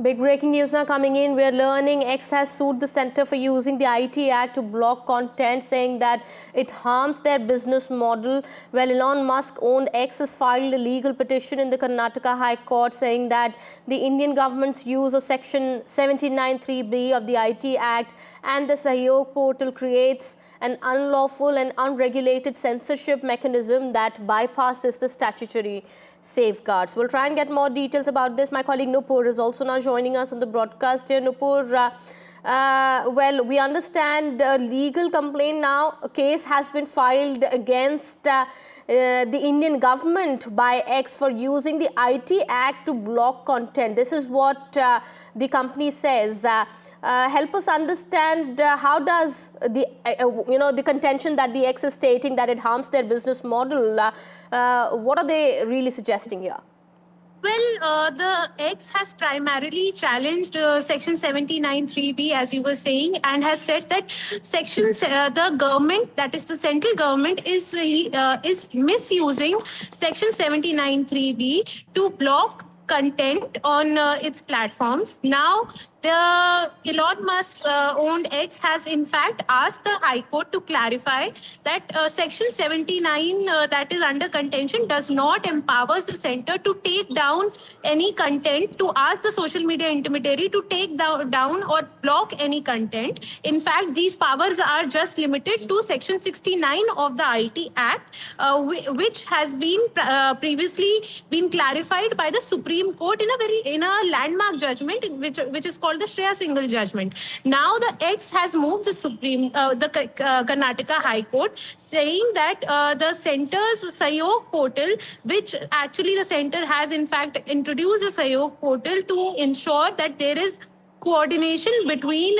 Big breaking news now coming in. We're learning X has sued the center for using the IT Act to block content, saying that it harms their business model. Well, Elon Musk-owned X has filed a legal petition in the Karnataka High Court saying that the Indian government's use of Section 79(3)(b) of the IT Act and the Sahyog portal creates an unlawful and unregulated censorship mechanism that bypasses the statutory safeguards. We'll try and get more details about this. My colleague Nupur is also now joining us on the broadcast here. Nupur, well, we understand a legal complaint now. A case has been filed against the Indian government by X for using the IT Act to block content. This is what the company says. Help us understand how does the the contention that the X is stating that it harms their business model. What are they really suggesting here? Well, the X has primarily challenged Section 79(3)(b), as you were saying, and has said that the government, that is the central government, is misusing Section 79(3)(b) to block content on its platforms. Now, the Elon Musk owned X has in fact asked the High Court to clarify that Section 79 that is under contention does not empower the center to take down any content, to ask the social media intermediary to take down or block any content. In fact, these powers are just limited to Section 69 of the IT Act, which has been previously been clarified by the Supreme Court in a landmark judgment, which is called the Shreya Singhal judgment. Now the X has moved the Karnataka High Court, saying that the center's Sahyog portal, which actually the center has in fact introduced a Sahyog portal to ensure that there is coordination between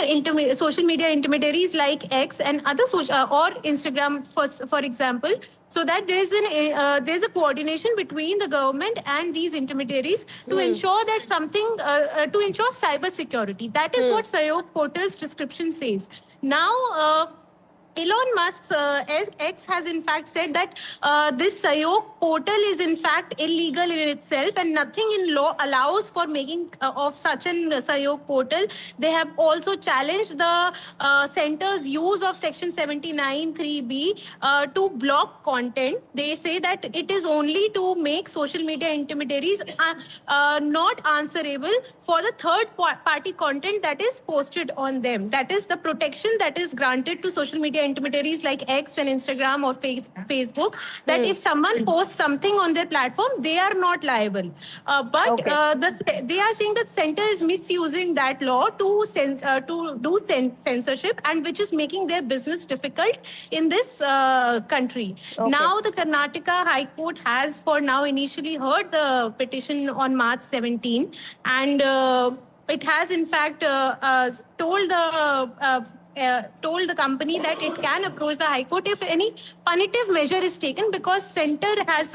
social media intermediaries like X and other social or Instagram, for example, so that there's a coordination between the government and these intermediaries to ensure that to ensure cyber security. That is what Sahyog portal's description says. Now, Elon Musk's X has in fact said that this Sahyog portal is in fact illegal in itself, and nothing in law allows for making of such an Sahyog portal. They have also challenged the center's use of Section 79(3)(b) to block content. They say that it is only to make social media intermediaries not answerable for the third-party content that is posted on them. That is the protection that is granted to social media intermediaries like X and Instagram or Facebook, that if someone posts something on their platform, they are not liable. But they are saying that center is misusing that law to do censorship, and which is making their business difficult in this country. Now the Karnataka High Court has for now initially heard the petition on March 17, and it has in fact told the company that it can approach the High Court if any punitive measure is taken, because center has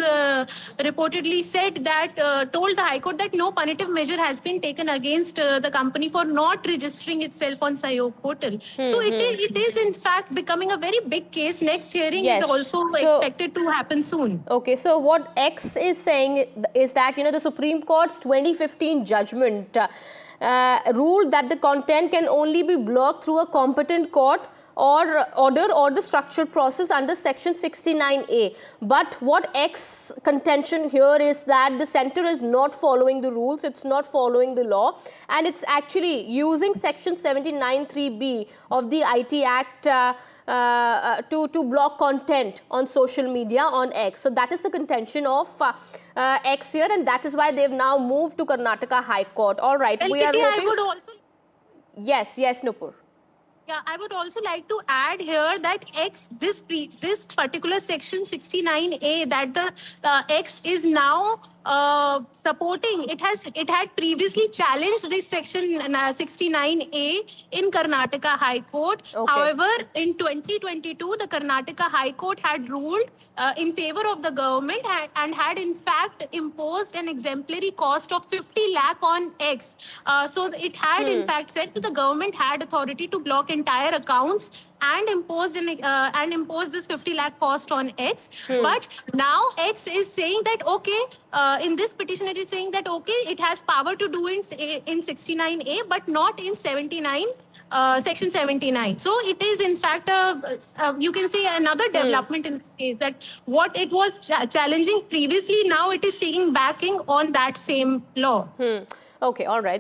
reportedly said that told the High Court that no punitive measure has been taken against the company for not registering itself on Sahyog portal. So it is in fact becoming a very big case. Next hearing is also expected to happen soon. Okay, so what X is saying is that the Supreme Court's 2015 judgment ruled that the content can only be blocked through a competent court or order or the structured process under Section 69A. But what X contention here is that the center is not following the rules, it's not following the law, and it's actually using Section 79(3)(b) of the IT Act to block content on social media on X. So that is the contention of X here, and that is why they've now moved to Karnataka High Court. All right. Well, I would also... Yes, Nupur. Yeah, I would also like to add here that this particular Section 69A that the X is now supporting, it had previously challenged this Section 69A in Karnataka High Court. However, in 2022, the Karnataka High Court had ruled in favor of the government and had in fact imposed an exemplary cost of 50 lakh on X. So it had in fact said that the government had authority to block entire accounts and imposed this 50 lakh cost on X. But now X is saying that okay, in this petition it is saying that okay, it has power to do it in 69A, but not in 79. Section 79. So it is in fact you can say another development in this case, that what it was challenging previously, now it is taking backing on that same law. Okay, all right.